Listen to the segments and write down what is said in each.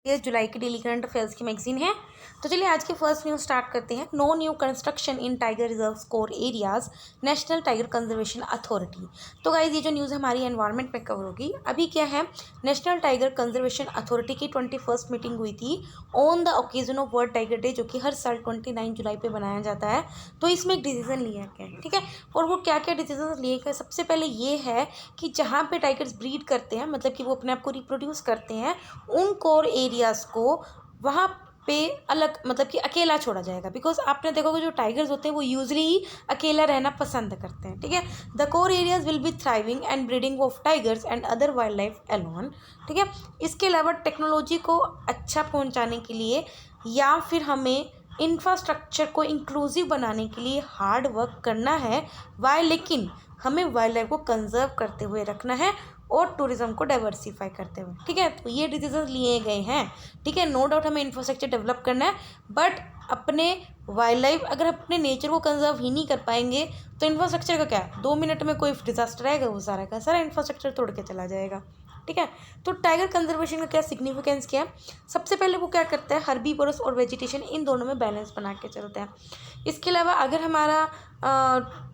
ये जुलाई की daily current affairs की मैगजीन है। तो चलिए आज के फर्स्ट न्यूज़ स्टार्ट करते हैं। No new construction in tiger reserve core areas, national tiger conservation authority. तो गाइज ये जो न्यूज़ हमारी एनवायरनमेंट में कवर होगी। अभी क्या है, नेशनल टाइगर कंजर्वेशन अथॉरिटी की 21st मीटिंग हुई थी on the occasion of world tiger day, जो कि हर साल 29 जुलाई पे बनाया जाता है। तो इसमें एक डिसीजन लिया गया है, ठीक है। और वो क्या क्या डिसीजन लिए गए, सबसे पहले ये है कि जहाँ पे टाइगर्स ब्रीड करते हैं, मतलब कि वो अपने आप को रिप्रोड्यूस करते हैं, उन कोर एरियाज को वहाँ पे अलग, मतलब कि अकेला छोड़ा जाएगा। बिकॉज आपने देखोगे जो टाइगर्स होते हैं वो यूजली ही अकेला रहना पसंद करते हैं, ठीक है। The core areas will be thriving and breeding of tigers and other wildlife alone, ठीक है। इसके अलावा टेक्नोलॉजी को अच्छा पहुंचाने के लिए या फिर हमें इंफ्रास्ट्रक्चर को इंक्लूसिव बनाने के लिए हार्ड वर्क करना है, लेकिन हमें वाइल्ड लाइफ को कंजर्व करते हुए रखना है और टूरिज्म को डाइवर्सिफाई करते हुए, ठीक है। तो ये डिसीजन लिए गए हैं, ठीक है। नो डाउट हमें इंफ्रास्ट्रक्चर डेवलप करना है, बट अपने वाइल्ड लाइफ, अगर अपने नेचर को कंजर्व ही नहीं कर पाएंगे तो इंफ्रास्ट्रक्चर का क्या, 2 मिनट में कोई डिजास्टर आएगा, वो सारा का सारा इंफ्रास्ट्रक्चर तोड़ के चला जाएगा, ठीक है। तो टाइगर कंजर्वेशन का क्या सिग्निफिकेंस क्या है, सबसे पहले वो क्या करता है, हर्बीवोरस और वेजिटेशन इन दोनों में बैलेंस बना के चलता है। इसके अलावा अगर हमारा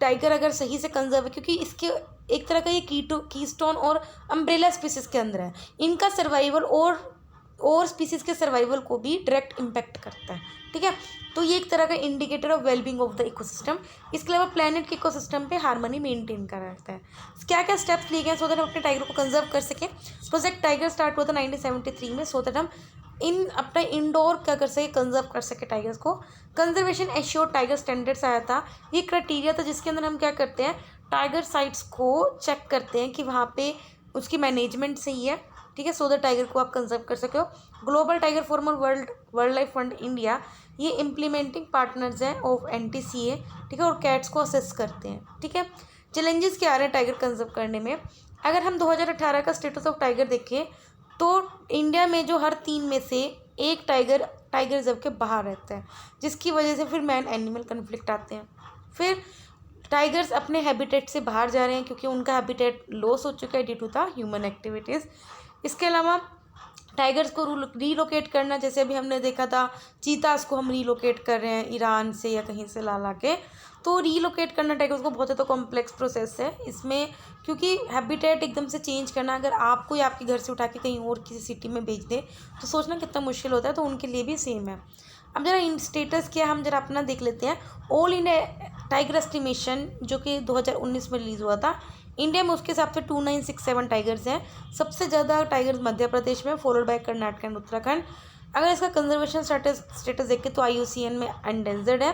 टाइगर अगर सही से कंजर्व है, क्योंकि इसके एक तरह का ये कीस्टोन और अम्ब्रेला स्पीसीज के अंदर है, इनका सर्वाइवल और स्पीसीज के सर्वाइवल को भी डायरेक्ट इम्पैक्ट करता है, ठीक है। तो ये एक तरह का indicator of wellbeing of the ecosystem. इसके अलावा प्लेनेट के इकोसिस्टम पे हार्मनी मेंटेन कर रखता है। क्या क्या स्टेप्स लिए गए सो दैट हम अपने टाइगर को कंजर्व कर सकें। प्रोजेक्ट टाइगर स्टार्ट हुआ था 1973 में, सो दैट हम अपना इंडोर क्या कर सके, कंजर्व कर सके टाइगर्स को। कंजर्वेशन एश्योर टाइगर स्टैंडर्ड्स आया था, ये क्राइटेरिया था जिसके अंदर हम क्या करते हैं, टाइगर साइट्स को चेक करते हैं कि वहाँ पे उसकी मैनेजमेंट सही है, ठीक है, सो दैट टाइगर को आप कंजर्व कर सके हो। ग्लोबल टाइगर फोरम और वर्ल्ड लाइफ फंड इंडिया ये इम्प्लीमेंटिंग पार्टनर्स हैं ऑफ NTCA, ठीक है, और कैट्स को असेस करते हैं, ठीक है। चैलेंजेस क्या आ रहे हैं टाइगर कंजर्व करने में। अगर हम 2018 का स्टेटस ऑफ टाइगर देखें तो इंडिया में जो हर 3 में से एक टाइगर रिजर्व के बाहर रहता है, जिसकी वजह से फिर मैन एनिमल कन्फ्लिक्ट आते हैं। फिर टाइगर्स अपने हैबिटेट से बाहर जा रहे हैं क्योंकि उनका हैबिटेट लॉस हो चुका है due to the human activities. इसके अलावा टाइगर्स को रीलोकेट करना, जैसे अभी हमने देखा था चीतास को हम रीलोकेट कर रहे हैं ईरान से या कहीं से ला के, तो रीलोकेट करना टाइगर्स को बहुत है तो कॉम्प्लेक्स प्रोसेस है इसमें, क्योंकि हैबिटेट एकदम से चेंज करना, अगर आपको या आपके घर से उठा के कहीं और किसी सिटी में भेज दे तो सोचना कितना मुश्किल होता है, तो उनके लिए भी सेम है। अब जरा इन स्टेटस क्या, हम जरा अपना देख लेते हैं। ऑल इंडिया टाइगर एस्टिमेशन जो कि 2019 में रिलीज़ हुआ था, इंडिया में उसके हिसाब से 2967 टाइगर्स हैं। सबसे ज़्यादा टाइगर्स मध्य प्रदेश में, followed by Karnataka and Uttarakhand. अगर इसका कंजर्वेशन स्टेटस देखें तो IUCN में एंडेंजर्ड है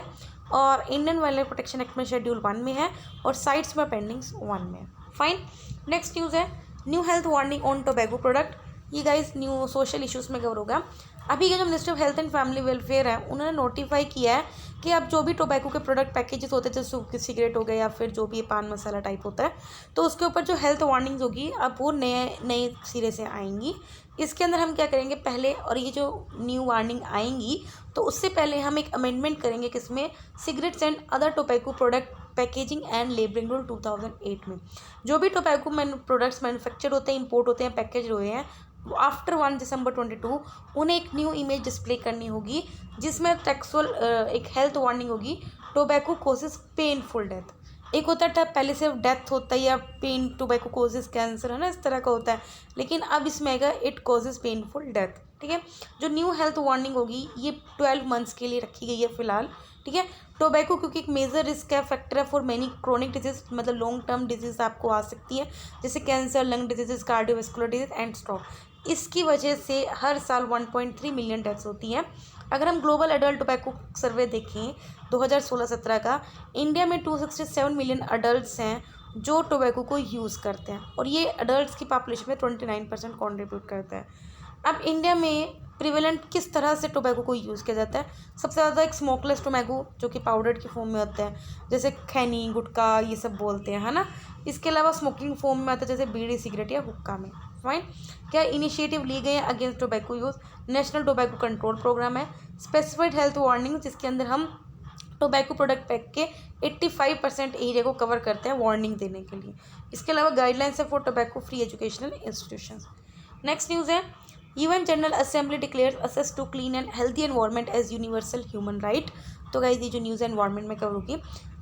और Indian wild life protection act में शेड्यूल 1 में है और साइट्स में पेंडिंग्स 1 में है। फाइन। नेक्स्ट न्यूज़ है new health warning on tobacco product. ये गाइस न्यू सोशल इश्यूज़ में कवर होगा। अभी के जो ministry of health and family welfare है, उन्होंने नोटिफाई किया है कि अब जो भी टोबैको के प्रोडक्ट पैकेजेस होते हैं, जैसे सिगरेट हो गए या फिर जो भी पान मसाला टाइप होता है, तो उसके ऊपर जो हेल्थ वार्निंग्स होगी अब वो नए सिरे से आएंगी। इसके अंदर हम क्या करेंगे पहले, और ये जो न्यू वार्निंग आएंगी तो उससे पहले हम एक अमेंडमेंट करेंगे किसमें, cigarettes and other tobacco product packaging and labelling rule 2008 में। जो भी टोबैको प्रोडक्ट्स मैन्युफैक्चर होते हैं, इंपोर्ट होते हैं, पैकेज हुए हैं, आफ्टर 1 दिसंबर 22 उन्हें एक न्यू इमेज डिस्प्ले करनी होगी जिसमें टेक्सुअल एक हेल्थ वार्निंग होगी, टोबैको कॉजेज पेनफुल डेथ। एक होता है पहले सिर्फ डेथ होता है या पेन, टोबैको कॉजेज कैंसर, है ना, इस तरह का होता है, लेकिन अब इसमें आएगा इट कॉजेज पेनफुल डेथ, ठीक है। जो न्यू हेल्थ वार्निंग होगी ये 12 मंथ्स के लिए रखी गई है फिलहाल, ठीक है। टोबैको क्योंकि एक मेजर रिस्क है, फैक्टर है फॉर मेनी क्रोनिक डिजीज, मतलब लॉन्ग टर्म डिजीज आपको आ सकती है, जैसे cancer, lung diseases, cardiovascular disease and stroke. इसकी वजह से हर साल 1.3 मिलियन डेथ्स होती हैं। अगर हम ग्लोबल एडल्ट टोबैको सर्वे देखें 2016-17 का, इंडिया में 267 मिलियन अडल्ट्स हैं जो टोबैको को यूज़ करते हैं और ये अडल्ट्स की पॉपुलेशन में 29% कॉन्ट्रीब्यूट करता है। अब इंडिया में प्रिवेलेंट किस तरह से टोबैको को यूज़ किया जाता है, सबसे ज़्यादा एक स्मोकलेस टोबैको जो कि पाउडर्ड की फॉर्म में होता है, जैसे खैनी, गुटखा, ये सब बोलते हैं, है ना। इसके अलावा स्मोकिंग फॉर्म में आता है जैसे बीड़ी, सिगरेट या हुक्का में। फाइन। क्या इनिशिएटिव ली गई है against tobacco use, national tobacco control programme है, स्पेसिफाइड हेल्थ वार्निंग जिसके अंदर हम टोबैको प्रोडक्ट पैक के 85% एरिया को कवर करते हैं वार्निंग देने के लिए। इसके अलावा गाइडलाइंस है for tobacco free educational institutions. Next news है UN General Assembly declares access to clean and healthy environment as universal human right. तो गाइस ये जो न्यूज़ एनवायरनमेंट में कवर होगी।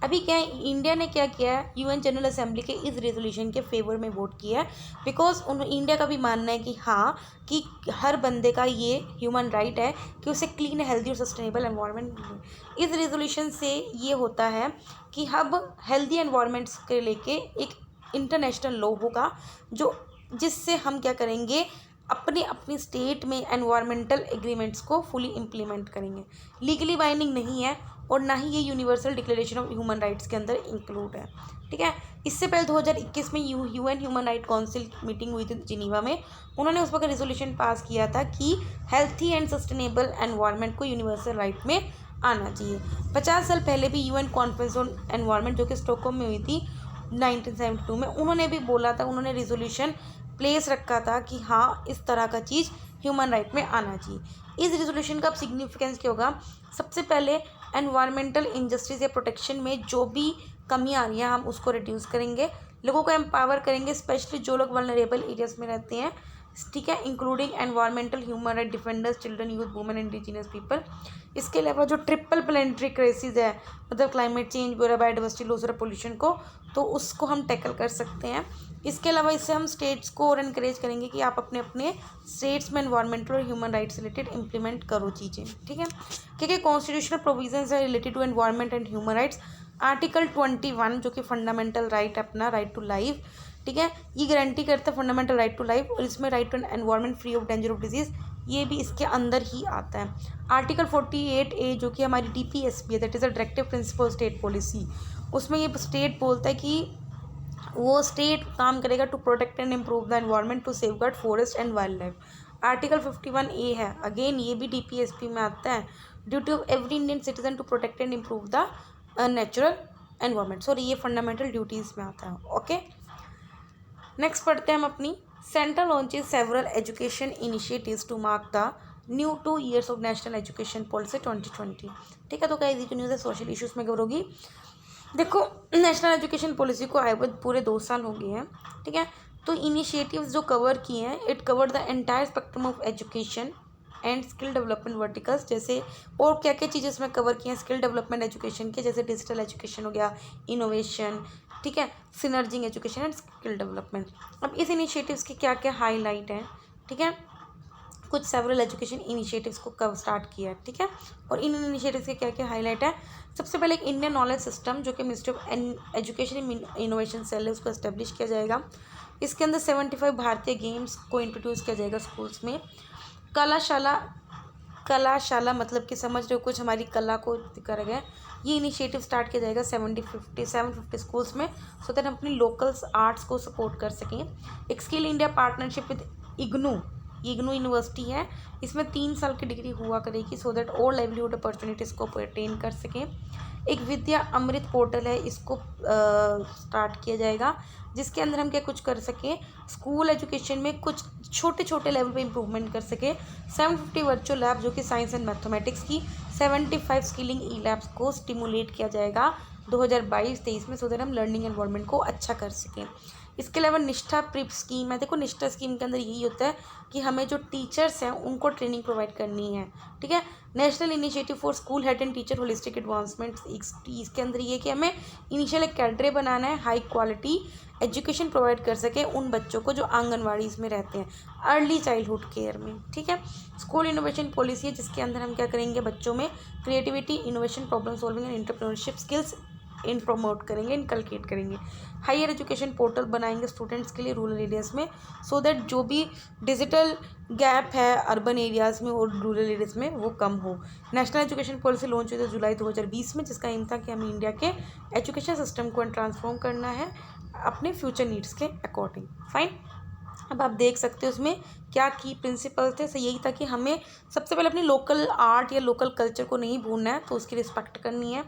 अभी क्या है, इंडिया ने क्या किया है, यूएन जनरल असेंबली के इस रेजोल्यूशन के फेवर में वोट किया है, बिकॉज इंडिया का भी मानना है कि हाँ, कि हर बंदे का ये ह्यूमन राइट है कि उसे क्लीन, हेल्दी और सस्टेनेबल एनवायरनमेंट मिले। इस रेजोल्यूशन से ये होता है कि अब हेल्दी एनवायरनमेंट्स के लेके एक इंटरनेशनल लॉ होगा, जो जिससे हम क्या करेंगे, अपने अपनी स्टेट में एनवायरमेंटल एग्रीमेंट्स को फुली इम्प्लीमेंट करेंगे। लीगली बाइंडिंग नहीं है और ना ही ये universal declaration of human rights के अंदर इंक्लूड है। ठीक है, इससे पहले 2021 में UN human right council meeting हुई थी जिनीवा में। उन्होंने उस वक्त रेजोल्यूशन पास किया था कि हेल्थी एंड सस्टेनेबल एनवायरनमेंट को यूनिवर्सल राइट में आना चाहिए। 50 साल पहले भी यूएन कॉन्फ्रेंस ऑन एनवायरनमेंट, जो कि स्टॉकहोम में हुई थी 1972 में, उन्होंने भी बोला था, उन्होंने रेजोल्यूशन प्लेस रखा था कि हाँ, इस तरह का चीज़ ह्यूमन राइट में आना चाहिए। इस रेजोल्यूशन का सिग्निफिकेंस क्या होगा, सबसे पहले एनवायरमेंटल इंजस्टिस या प्रोटेक्शन में जो भी कमी आ रही है हम उसको रिड्यूस करेंगे, लोगों को एम्पावर करेंगे, स्पेशली जो लोग वल्नरेबल एरियाज में रहते हैं, ठीक है, including environmental human right defenders, children, youth, women, indigenous people. इसके अलावा जो ट्रिपल प्लानिटरी क्राइसिस है, मतलब क्लाइमेट चेंज, बायोडाइवर्सिटी लॉस और पोल्यूशन को, तो उसको हम टैकल कर सकते हैं। इसके अलावा इससे हम स्टेट्स को और इनकरेज करेंगे कि आप अपने अपने स्टेट्स में एनवायरमेंटल और ह्यूमन राइट्स रिलेटेड इंप्लीमेंट करो चीज़ें। ठीक है, क्या कॉन्स्टिट्यूशनल प्रोविजंस है related to environment and human rights. Article 21 जो कि फंडामेंटल राइट है अपना, राइट टू लाइफ, ठीक है, ये गारंटी करता है फंडामेंटल राइट टू लाइफ, और इसमें right to an environment free of danger of disease, ये भी इसके अंदर ही आता है। आर्टिकल 48A जो कि हमारी DPSP है, that is a directive principle state policy, उसमें ये स्टेट बोलता है कि वो स्टेट काम करेगा to protect and improve the environment, to safeguard forest and wildlife. Article 51A है, अगेन ये भी DPSP में आता है, duty of every Indian citizen to protect and improve the natural environment. Sorry, ये फंडामेंटल ड्यूटीज़ में आता है। ओके, नेक्स्ट पढ़ते हैं हम अपनी। Central launches several education initiatives to mark the new 2 years of national education policy 2020। ठीक है, तो क्या ये जो न्यूज़ है सोशल इश्यूज़ में कवर होगी। देखो, नेशनल एजुकेशन पॉलिसी को आए हुए पूरे 2 साल हो गए हैं। ठीक है, तो इनिशिएटिव्स जो कवर किए हैं, it cover the entire spectrum of education and skill development verticals. जैसे और क्या क्या चीज़ें इसमें कवर की हैं स्किल डेवलपमेंट एजुकेशन के, जैसे डिजिटल एजुकेशन हो गया, इनोवेशन, ठीक है, सिनर्जिंग एजुकेशन एंड स्किल डेवलपमेंट। अब इस इनिशिएटिव्स के क्या क्या हाईलाइट हैं, ठीक है, कुछ सेवरल एजुकेशन इनिशिएटिव्स को कब स्टार्ट किया है। ठीक है, और इन इनिशिएटिव्स के क्या क्या हाईलाइट है। सबसे पहले एक इंडियन नॉलेज सिस्टम जो कि ministry of education innovation cell है, उसको एस्टेब्लिश किया जाएगा। इसके अंदर 75 भारतीय गेम्स को इंट्रोड्यूस किया जाएगा स्कूल्स में। कलाशाला मतलब कि समझ रहे हो, कुछ हमारी कला को करा गया। ये इनिशिएटिव स्टार्ट किया जाएगा 750 स्कूल्स में, सो दैट हम अपनी लोकल्स आर्ट्स को सपोर्ट कर सकें। एक skill India partnership with IGNOU university है, इसमें 3 साल की डिग्री हुआ करेगी, सो दैट और लाइवलीहुड अपॉर्चुनिटीज़ को अटेन कर सकें। एक विद्या अमृत पोर्टल है, इसको स्टार्ट किया जाएगा, जिसके अंदर हम क्या कुछ कर सकें, स्कूल एजुकेशन में कुछ छोटे छोटे लेवल पे इंप्रूवमेंट कर सकें। 750 वर्चुअल लैब जो कि साइंस एंड मैथमेटिक्स की, 75 स्किलिंग ई लैब्स को स्टिमुलेट किया जाएगा 2022-23 में, सो दैट हम लर्निंग एनवायरनमेंट को अच्छा कर सकें। इसके अलावा निष्ठा प्रिप स्कीम है। देखो, निष्ठा स्कीम के अंदर यही होता है कि हमें जो टीचर्स हैं उनको ट्रेनिंग प्रोवाइड करनी है। ठीक है, national initiative for school head and teacher holistic advancement, इसके अंदर ये कि हमें इनिशियल एक कैडरे बनाना है, हाई क्वालिटी एजुकेशन प्रोवाइड कर सके उन बच्चों को जो आंगनवाड़ीज़ में रहते हैं, अर्ली चाइल्डहुड केयर में। ठीक है, स्कूल इनोवेशन पॉलिसी है, जिसके अंदर हम क्या करेंगे, बच्चों में creativity, innovation, problem solving and entrepreneurship skills promote करेंगे, इनकलकेट करेंगे। हायर एजुकेशन पोर्टल बनाएंगे स्टूडेंट्स के लिए रूरल एरियाज़ में, सो दैट जो भी डिजिटल गैप है अर्बन एरियाज़ में और रूरल एरियाज़ में वो कम हो। नेशनल एजुकेशन पॉलिसी लॉन्च हुई थी जुलाई 2020 में, जिसका एम था कि हमें इंडिया के एजुकेशन सिस्टम को ट्रांसफॉर्म करना है अपने फ्यूचर नीड्स के अकॉर्डिंग। फाइन, अब आप देख सकते हो उसमें क्या की प्रिंसिपल थे। यही था कि हमें सबसे पहले अपनी लोकल आर्ट या लोकल कल्चर को नहीं भूलना है, तो उसकी रिस्पेक्ट करनी है।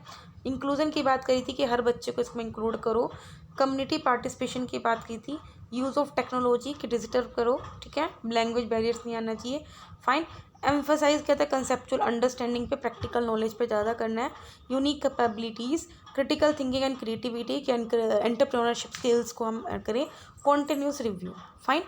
इंक्लूजन की बात करी थी कि हर बच्चे को इसमें इंक्लूड करो। कम्युनिटी पार्टिसिपेशन की बात की थी। यूज़ ऑफ टेक्नोलॉजी की डिजिटल करो, ठीक है, लैंग्वेज बैरियर्स नहीं आना चाहिए। फाइन, एम्फोसाइज क्या था, कंसेप्चुअल अंडरस्टैंडिंग पे, प्रैक्टिकल नॉलेज पे ज़्यादा करना है। Unique capabilities, critical thinking and creativity के एंटरप्रेन्योरशिप स्किल्स को हम करें। Continuous review. Fine,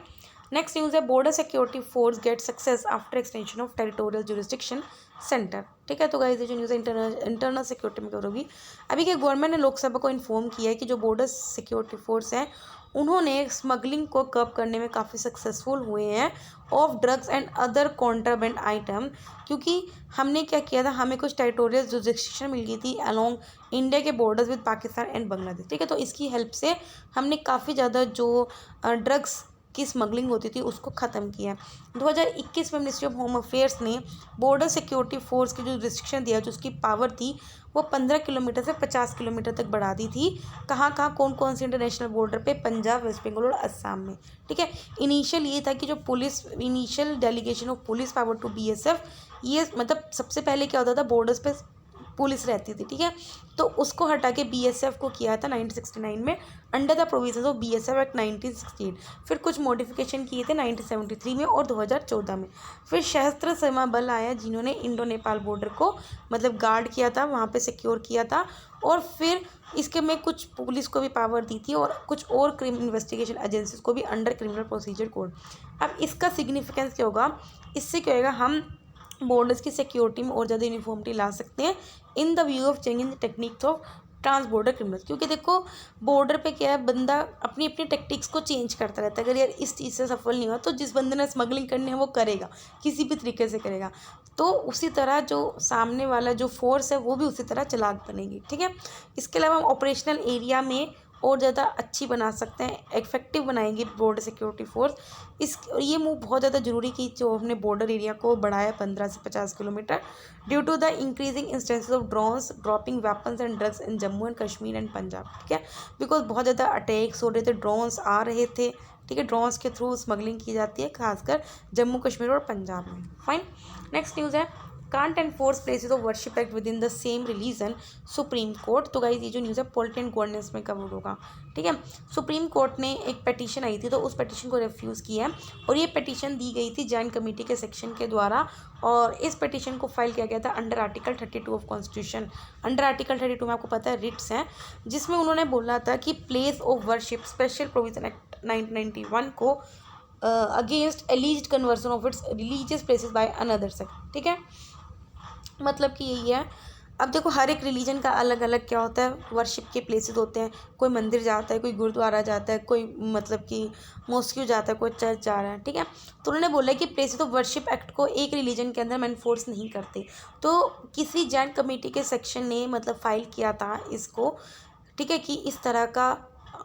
next news है Border Security Force get success after extension of territorial jurisdiction centre. ठीक है, तो गाइस ये जो न्यूज़ है इंटरनल सिक्योरिटी में कवर होगी। अभी के गवर्नमेंट ने लोकसभा को इन्फॉर्म किया है कि जो बॉर्डर सिक्योरिटी फोर्स हैं उन्होंने स्मगलिंग को कर्ब करने में काफ़ी सक्सेसफुल हुए हैं of drugs and other contraband item, क्योंकि हमने क्या किया था, हमें कुछ टेरिटोरियल जुरिस्डिक्शन मिल गई थी अलोंग इंडिया के borders with Pakistan and Bangladesh. ठीक है, तो इसकी हेल्प से हमने काफ़ी ज़्यादा जो ड्रग्स की स्मगलिंग होती थी उसको ख़त्म किया। 2021 में मिनिस्ट्री ऑफ होम अफेयर्स ने बॉर्डर सिक्योरिटी फोर्स की जो रिस्ट्रिक्शन दिया, जो उसकी पावर थी वो 15 किलोमीटर से 50 किलोमीटर तक बढ़ा दी थी। कहाँ कौन कौन से इंटरनेशनल बॉर्डर पे, पंजाब, वेस्ट बंगाल और असम में। ठीक है, इनिशियल ये था कि जो police initial delegation of police power to BSF, ये मतलब सबसे पहले क्या होता था, बॉर्डर्स पे पुलिस रहती थी। ठीक है, तो उसको हटा के बीएसएफ को किया था 1969 में under the provisions of BSF act 1968। फिर कुछ मॉडिफिकेशन किए थे 1973 में और 2014 में। फिर सशस्त्र सीमा बल आया जिन्होंने इंडो नेपाल बॉर्डर को मतलब गार्ड किया था, वहाँ पे सिक्योर किया था। और फिर इसके में कुछ पुलिस को भी पावर दी थी और कुछ और क्राइम इन्वेस्टिगेशन एजेंसीज को भी अंडर क्रिमिनल प्रोसीजर कोड। अब इसका सिग्निफिकेंस क्या होगा, इससे क्या होगा, हम बॉर्डर्स की सिक्योरिटी में और ज़्यादा यूनिफॉर्मिटी ला सकते हैं in the view of changing the techniques of trans border criminals. क्योंकि देखो बॉर्डर पे क्या है, बंदा अपनी अपनी टेक्टिक्स को चेंज करता रहता है। अगर यार इस चीज़ से सफल नहीं हुआ तो जिस बंदे ने स्मगलिंग करनी है वो करेगा, किसी भी तरीके से करेगा। तो उसी तरह जो सामने वाला जो फोर्स है वो भी उसी तरह चालाक बनेगी। ठीक है, इसके अलावा हम ऑपरेशनल एरिया में और ज़्यादा अच्छी बना सकते हैं, इफेक्टिव बनाएंगे बॉर्डर सिक्योरिटी फोर्स। ये मूव बहुत ज़्यादा ज़रूरी की जो हमने बॉर्डर एरिया को बढ़ाया 15 से 50 kilometre due to the increasing instances of drones dropping weapons and drugs in Jammu and Kashmir and Punjab. ठीक है, बिकॉज बहुत ज़्यादा अटैक्स हो रहे थे, ड्रोन्स आ रहे थे। ठीक है, ड्रोन्स के थ्रू स्मगलिंग की जाती है खासकर जम्मू कश्मीर और पंजाब में। फाइन, नेक्स्ट न्यूज़ है can't enforce places of worship act with in the same religion supreme court. तो गाइस ये जो न्यूज़ है पॉलिटी एंड गवर्नेंस में कवर होगा। ठीक है, सुप्रीम कोर्ट ने एक पिटीशन आई थी तो उस पिटीशन को रिफ्यूज़ किया है और ये पिटीशन दी गई थी जॉइंट कमेटी के सेक्शन के द्वारा। और इस पिटीशन को फाइल किया गया था under article 32 of constitution. Under article 32 में आपको पता है रिट्स हैं, जिसमें उन्होंने बोला था कि place of worship special provision act 1991 को against एलिज्ड conversion of its religious places by another sect. ठीक है, मतलब कि यही है। अब देखो हर एक रिलीजन का अलग अलग क्या होता है, वर्शिप के प्लेसेस होते हैं। कोई मंदिर जाता है, कोई गुरुद्वारा जाता है, कोई मतलब कि मॉस्क्यू जाता है, कोई चर्च जा रहा है। ठीक है, तो उन्होंने बोला कि प्लेसेस ऑफ वर्शिप एक्ट को एक रिलीजन के अंदर हम एनफोर्स नहीं करते। तो किसी जॉइंट कमेटी के सेक्शन ने मतलब फाइल किया था इसको, ठीक है, कि इस तरह का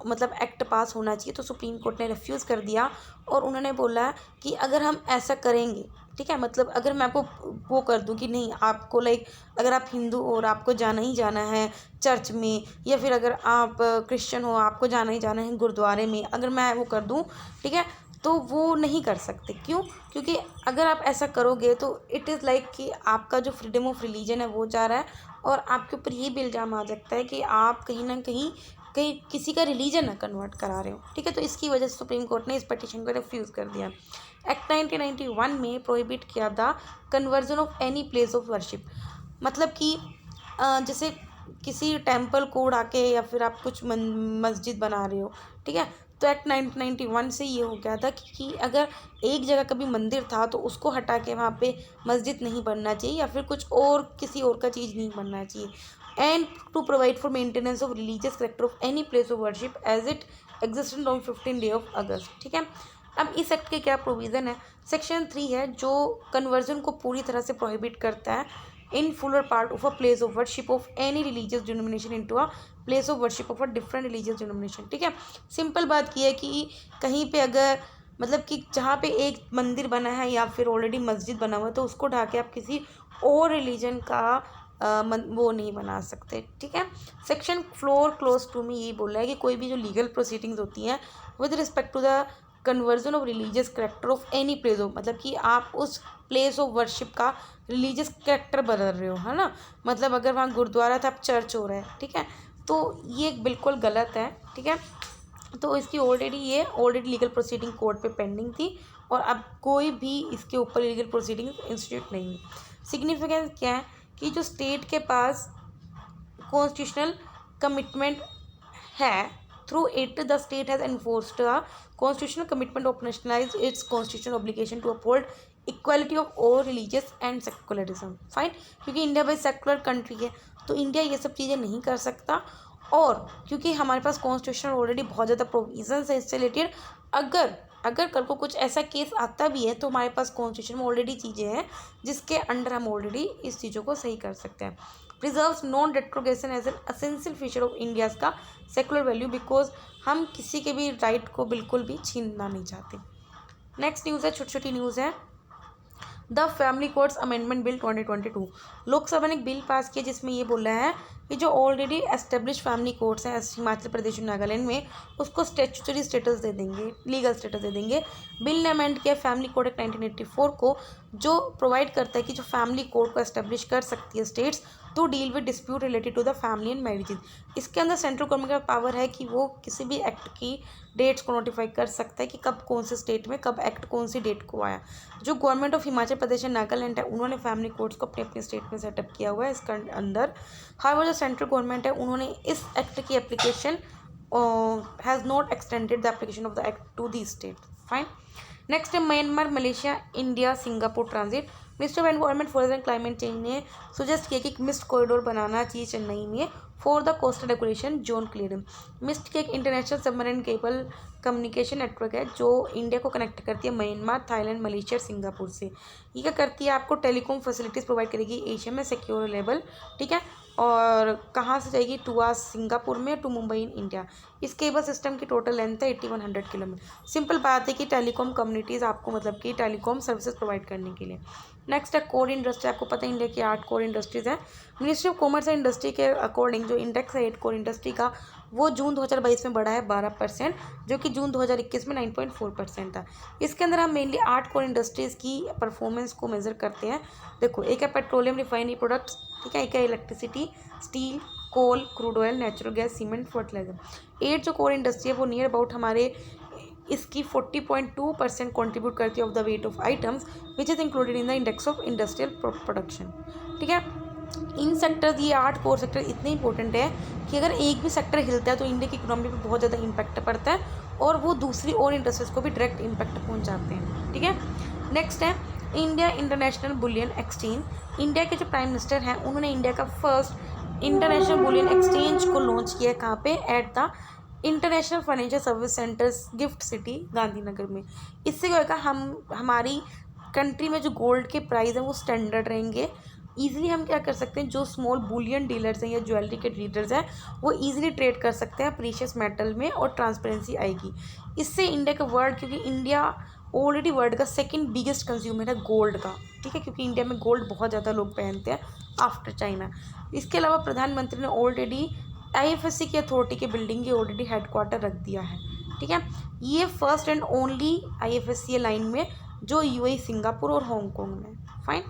मतलब एक्ट पास होना चाहिए। तो सुप्रीम कोर्ट ने रिफ्यूज़ कर दिया और उन्होंने बोला कि अगर हम ऐसा करेंगे, ठीक है, मतलब अगर मैं आपको वो कर दूं कि नहीं आपको लाइक अगर आप हिंदू हो और आपको जाना ही जाना है चर्च में, या फिर अगर आप क्रिश्चियन हो आपको जाना ही जाना है गुरुद्वारे में, अगर मैं वो कर दूं, ठीक है, तो वो नहीं कर सकते। क्यों? क्योंकि अगर आप ऐसा करोगे तो इट इज़ लाइक कि आपका जो फ्रीडम ऑफ रिलीजन है वो जा रहा है और आपके ऊपर ये भी इल्ज़ाम आ सकता है कि आप कहीं ना कहीं किसी का रिलीजन ना कन्वर्ट करा रहे हो। ठीक है, तो इसकी वजह से सुप्रीम कोर्ट ने इस पिटीशन को रिफ्यूज़ कर दिया। एक्ट 1991 में प्रोहिबिट किया था conversion of any place of worship. मतलब कि जैसे किसी टेम्पल को उड़ा के या फिर आप कुछ मस्जिद बना रहे हो, ठीक है, तो एक्ट 1991 से ये हो गया था कि अगर एक जगह कभी मंदिर था तो उसको हटा के वहाँ पे मस्जिद नहीं बनना चाहिए या फिर कुछ और किसी और का चीज़ नहीं बनना चाहिए। And to provide for maintenance of religious character of any place of worship as it existed on 15 day of August. ठीक है, अब इस एक्ट के क्या प्रोविज़न है, सेक्शन 3 है जो कन्वर्जन को पूरी तरह से प्रोहिबिट करता है इन फुल और part of a place of worship of any religious denomination into a place of worship of a different religious denomination. ठीक है, सिंपल बात की है कि कहीं पे अगर मतलब कि जहाँ पे एक मंदिर बना है या फिर ऑलरेडी मस्जिद बना हुआ है तो उसको ढाके आप किसी और रिलीजन का वो नहीं बना सकते। ठीक है, सेक्शन 4 क्लोज 2 में यही बोला है कि कोई भी जो लीगल प्रोसीडिंग्स होती हैं with respect to the conversion of religious character of any place of, मतलब कि आप उस प्लेस ऑफ वर्शिप का रिलीजियस करेक्टर बदल रहे हो, है ना, मतलब अगर वहाँ गुरुद्वारा था अब चर्च हो रहा है, ठीक है, तो ये बिल्कुल गलत है। ठीक है, तो इसकी ऑलरेडी लीगल प्रोसीडिंग कोर्ट पे पेंडिंग थी और अब कोई भी इसके ऊपर लीगल प्रोसीडिंग इंस्टीट्यूट नहीं है। सिग्निफिकेंस क्या है कि जो स्टेट के पास कॉन्स्टिट्यूशनल कमिटमेंट है Through it, the state has enforced a constitutional commitment of nationalize its constitutional obligation to uphold equality of all religious and secularism. Fine, क्योंकि इंडिया भाई सेकुलर कंट्री है तो इंडिया ये सब चीज़ें नहीं कर सकता. और क्योंकि हमारे पास कॉन्स्टिट्यूशन ऑलरेडी बहुत ज़्यादा प्रोविजंस है इससे रिलेटेड, अगर अगर कल को कुछ ऐसा केस आता भी है तो हमारे पास कॉन्स्टिट्यूशन में ऑलरेडी चीज़ें हैं जिसके अंडर हम ऑलरेडी इस चीज़ों को सही कर सकते हैं. Preserves non derogation as an essential feature of India's का सेकुलर वैल्यू, बिकॉज हम किसी के भी राइट को बिल्कुल भी छीनना नहीं चाहते. नेक्स्ट न्यूज़ है, छोटी छोटी न्यूज़ है. The family codes amendment bill 2022. Lok Sabha ने एक बिल पास किया जिसमें ये बोला है कि जो ऑलरेडी एस्टेब्लिश फैमिली कोर्ट्स हैं हिमाचल प्रदेश और नागालैंड में उसको स्टैट्यूटरी स्टेटस दे देंगे, लीगल स्टेटस दे देंगे. बिल ने अमेंड किया फैमिली कोड एक्ट 1984 को, जो प्रोवाइड करता है कि जो फैमिली कोड को एस्टेब्लिश कर सकती है states to deal with dispute related to the family and marriages. इसके अंदर सेंट्रल गवर्नमेंट का पावर है कि वो किसी भी एक्ट की डेट्स को नोटिफाई कर सकता है कि कब कौन से स्टेट में कब एक्ट कौन सी डेट को आया. जो government of Himachal Pradesh and Nagaland है उन्होंने फैमिली कोर्ट्स को अपने अपने स्टेट में सेटअप किया हुआ है इसके अंदर. हाउएवर जो सेंट्रल गवर्नमेंट है उन्होंने इस एक्ट की application has not extended the application of the act to the state. Fine. Next है Myanmar, Malaysia, India, Singapore transit. Minister of environment, forest and climate change ने सजेस्ट किया कि MIST corridor बनाना चाहिए चेन्नई में for the coastal regulation zone clearing. MIST के एक international submarine cable communication network है जो इंडिया को कनेक्ट करती है म्यांमार, थाईलैंड, मलेशिया और सिंगापुर से. ये क्या करती है, आपको टेलीकॉम फैसिलिटीज़ प्रोवाइड करेगी एशिया में सिक्योर लेवल. ठीक है. और कहाँ से जाएगी, टू सिंगापुर में, टू मुंबई इन इंडिया. इस केबल सिस्टम की टोटल लेंथ है 8100 किलोमीटर. सिंपल बात है कि टेलीकॉम कम्युनिटीज़ आपको मतलब कि टेलीकॉम सर्विसेज प्रोवाइड करने के लिए. नेक्स्ट है कोर इंडस्ट्री. आपको पता है इंडिया की 8 कोर इंडस्ट्रीज़ हैं. Ministry of commerce and industry के अकॉर्डिंग जो इंडेक्स है 8 कोर इंडस्ट्री का वो जून 2022 में बढ़ा है 12%, जो कि जून 2021 में 9.4% था. इसके अंदर हम मेनली 8 कोर इंडस्ट्रीज़ की परफॉर्मेंस को मेज़र करते हैं. देखो, एक है पेट्रोलियम रिफाइनरी प्रोडक्ट्स, ठीक है, एक है electricity, steel, coal, crude oil, natural gas, cement, fertiliser. 8 जो कोर इंडस्ट्री है वो नियर अबाउट हमारे इसकी 40.2% कॉन्ट्रीब्यूट करती है of the weight of items which is included in the index of industrial production. ठीक है. इन सेक्टर्स, ये 8 कोर सेक्टर इतने इंपॉर्टेंट है कि अगर एक भी सेक्टर हिलता है तो इंडिया की इकोनॉमी पे बहुत ज़्यादा इंपैक्ट पड़ता है और वो दूसरी और इंडस्ट्रीज को भी डायरेक्ट इंपैक्ट पहुंचाते हैं. ठीक है. नेक्स्ट है India international bullion exchange. India के जो प्राइम मिनिस्टर हैं उन्होंने इंडिया का फर्स्ट इंटरनेशनल बुलियन एक्सचेंज को लॉन्च किया है. कहाँ पे, at the international financial service centres, gift city, Gandhinagar में. इससे क्या होगा, हमारी कंट्री में जो गोल्ड के प्राइस हैं वो स्टैंडर्ड रहेंगे. ईजिली हम क्या कर सकते हैं, जो स्मॉल बुलियन डीलर्स हैं या ज्वेलरी के डीलर्स हैं वो ईजिली ट्रेड कर सकते हैं प्रीशियस मेटल में और ट्रांसपेरेंसी आएगी. इससे इंडिया का वर्ल्ड, क्योंकि इंडिया ऑलरेडी वर्ल्ड का सेकंड बिगेस्ट कंज्यूमर है गोल्ड का. ठीक है, क्योंकि इंडिया में गोल्ड बहुत ज़्यादा लोग पहनते हैं आफ्टर चाइना. इसके अलावा प्रधानमंत्री ने ऑलरेडी IFSC की अथॉरिटी के बिल्डिंग की ऑलरेडी हेडक्वार्टर रख दिया है. ठीक है. ये first and only IFSC line में जो UAE, सिंगापुर और हांगकॉन्ग में. फाइन.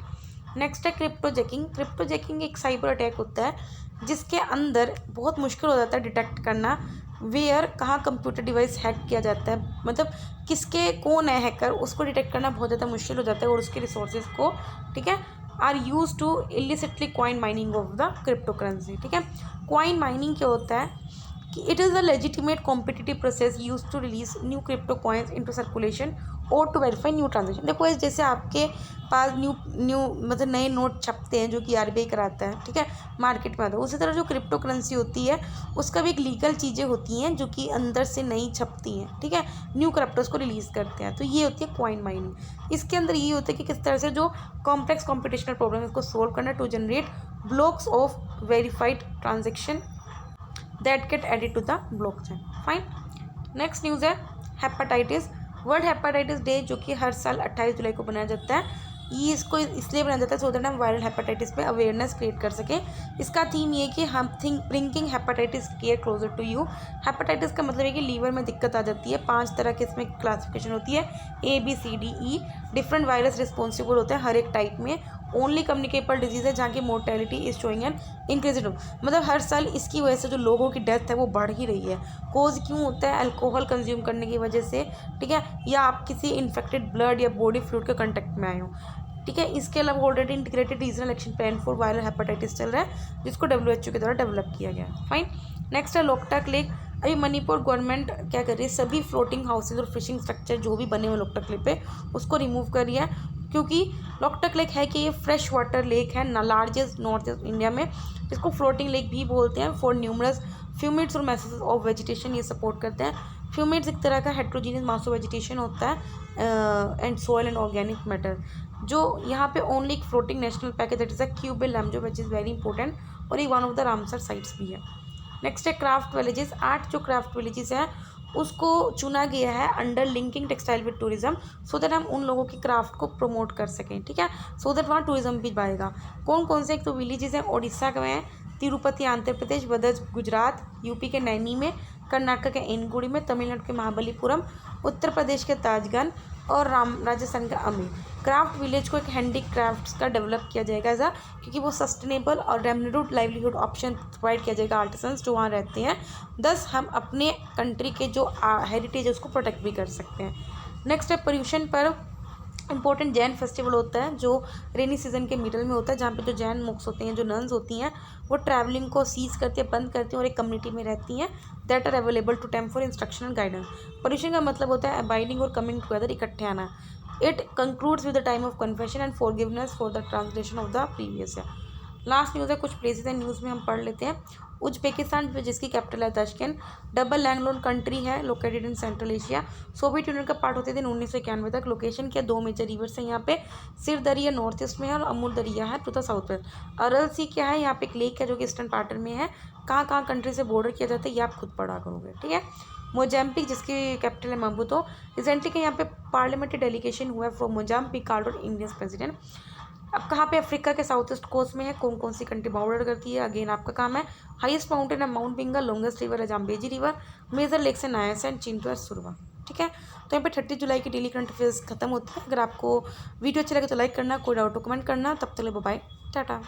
नेक्स्ट है क्रिप्टो जैकिंग. क्रिप्टो जैकिंग एक साइबर अटैक होता है जिसके अंदर बहुत मुश्किल हो जाता है डिटेक्ट करना वेयर कहाँ कंप्यूटर डिवाइस हैक किया जाता है, मतलब किसके कौन है हैकर, उसको डिटेक्ट करना बहुत ज़्यादा मुश्किल हो जाता है और उसके रिसोर्सेज को, ठीक है, are used to illicitly coin mining of the crypto currency. ठीक है. कॉइन माइनिंग क्या होता है कि it is the legitimate competitive process used to release new crypto coins into circulation और टू वेरीफाई न्यू ट्रांजेक्शन. देखो, जैसे आपके पास न्यू मतलब नए नोट छपते हैं जो कि RBI कराता है, ठीक है, मार्केट में आता है, उसी तरह जो क्रिप्टो करेंसी होती है उसका भी एक लीगल चीज़ें होती हैं जो कि अंदर से नई छपती हैं. ठीक है. न्यू क्रिप्टोस को रिलीज़ करते हैं. तो ये होती है कॉइन माइनिंग. इसके अंदर ये होता है कि किस तरह से जो कॉम्प्लेक्स कॉम्पिटिशनल प्रॉब्लम को सोल्व करना to generate blocks of verified transaction that get added to the blockchain. Fine. Next news है हेपेटाइटिस. वर्ल्ड हेपेटाइटिस डे जो कि हर साल 28 जुलाई को बनाया जाता है. ये इसको इसलिए बनाया जाता है सो दैट हम वायरल हेपेटाइटिस पे अवेयरनेस क्रिएट कर सकें. इसका थीम ये है कि हम bringing hepatitis care closer to you. Hepatitis का मतलब है कि लीवर में दिक्कत आ जाती है. 5 तरह के इसमें क्लासिफिकेशन होती है, ABCDE. डिफरेंट वायरस रिस्पॉन्सिबल होते हैं हर एक टाइप में. ओनली कम्युनिकेबल डिजीज़ है जहाँ की mortality is showing an increasing, मतलब हर साल इसकी वजह से जो लोगों की डेथ है वो बढ़ ही रही है. कोज क्यों होता है, अल्कोहल कंज्यूम करने की वजह से, ठीक है, या आप किसी इन्फेक्टेड ब्लड या बॉडी फ्लूइड के कंटेक्ट में आए हो. ठीक है. इसके अलावा already integrated regional action plan for viral hepatitis चल रहा है जिसको WHO के द्वारा डेवलप किया गया है. फाइन. नेक्स्ट है लोकटक लेक. अभी मणिपुर गवर्नमेंट क्या कर रही है, सभी फ्लोटिंग हाउसेज और फिशिंग स्ट्रक्चर जो भी बने हुए लोकटक लेक पे उसको रिमूव कर रही है, क्योंकि लोकटक लेक है कि ये फ्रेश वाटर लेक है ना, लार्जेस्ट नॉर्थ ईस्ट इंडिया में, इसको फ्लोटिंग लेक भी बोलते हैं। फॉर न्यूमरस फ्यूमिड्स और मैसेज ऑफ वेजिटेशन ये सपोर्ट करते हैं। फ्यूमिड्स एक तरह का हेट्रोजीनियस मास ऑफ वेजिटेशन होता है and soil and organic matter. जो यहाँ पे ओनली एक फ्लोटिंग नेशनल पैक है, that is a Keibul Lamjao which is very important, और ये one of the Ramsar sites भी है। नेक्स्ट है क्राफ्ट विलेजेस। 8 जो क्राफ्ट विलेजेस हैं उसको चुना गया है under linking textile with tourism, so that हम उन लोगों की क्राफ्ट को प्रमोट कर सकें, ठीक है, सो दैट वहाँ टूरिज्म भी बढ़ेगा। कौन कौन से, एक तो विलेजेस हैं उड़ीसा में है, तिरुपति आंध्र प्रदेश, वदज गुजरात, यूपी के नैनी में, कर्नाटक के एनगुड़ी में, तमिलनाडु के महाबलीपुरम, उत्तर प्रदेश के ताजगंज और राजस्थान का अमेर। क्राफ्ट विलेज को एक हैंडी क्राफ्ट्स का डेवलप किया जाएगा ऐसा, क्योंकि वो सस्टेनेबल और रेम्यूनरेटिव लाइवलीहुड ऑप्शन प्रोवाइड किया जाएगा आर्टिसंस जो वहाँ रहते हैं। दस हम अपने कंट्री के जो हेरिटेज है उसको प्रोटेक्ट भी कर सकते हैं। नेक्स्ट है पोल्यूशन पर इंपॉर्टेंट जैन फेस्टिवल होता है जो रेनी सीजन के मिडल में होता है, जहाँ पे जो जैन मुक्स होती हैं, जो नन्स होती हैं, वो ट्रैवलिंग को सीज करती हैं, बंद करती हैं और एक कम्युनिटी में रहती हैं that are available to them for instruction and guidance. Pollution का मतलब होता है अबाइडिंग और कमिंग टुगेदर, इकट्ठे आना। It concludes with the time of confession and forgiveness for the translation of the previous year. Last news है, कुछ places हैं न्यूज़ में हम पढ़ लेते हैं। उज्बेकिस्तान जिसकी कैपिटल है ताशकेंट, डबल लैंडलॉन कंट्री है, located in central Asia, Soviet union का पार्ट होते थे 1991 तक। लोकेशन क्या, 2 मेजर रिवर्स है यहाँ पे, सिर दरिया नॉर्थ ईस्ट में है और अमूल दरिया है टू द साउथ वेस्ट। अरल सी क्या है, यहाँ पे एक लेक है जो कि ईस्टर्न पार्ट में है। कहाँ कहाँ कंट्री से बॉर्डर किया जाता है ये आप खुद पढ़ा करोगे, ठीक है। मोजाम्बिक जिसकी कैपिटल है मम्बुतो, रिसेंटली के यहाँ पे पार्लियामेंट्री डेलीगेशन हुआ है from Mozambique called Indian president. अब कहाँ पे, अफ्रीका के साउथ ईस्ट कोस्ट में है, कौन कौन सी कंट्री बॉर्डर करती है, अगेन आपका काम है। हाईएस्ट माउंटेन है माउंट बिंगा, लॉन्गेस्ट रिवर है जाम्बेजी रिवर, मेजर लेक्स है नायासा एंड चिंटू है सुरवा, ठीक है। तो यहाँ पे 30 जुलाई की डेली करंट अफेयर्स खत्म होती है। अगर आपको वीडियो अच्छा लगे तो लाइक करना, कोई डाउट हो कमेंट करना। तब तक बाय, टाटा।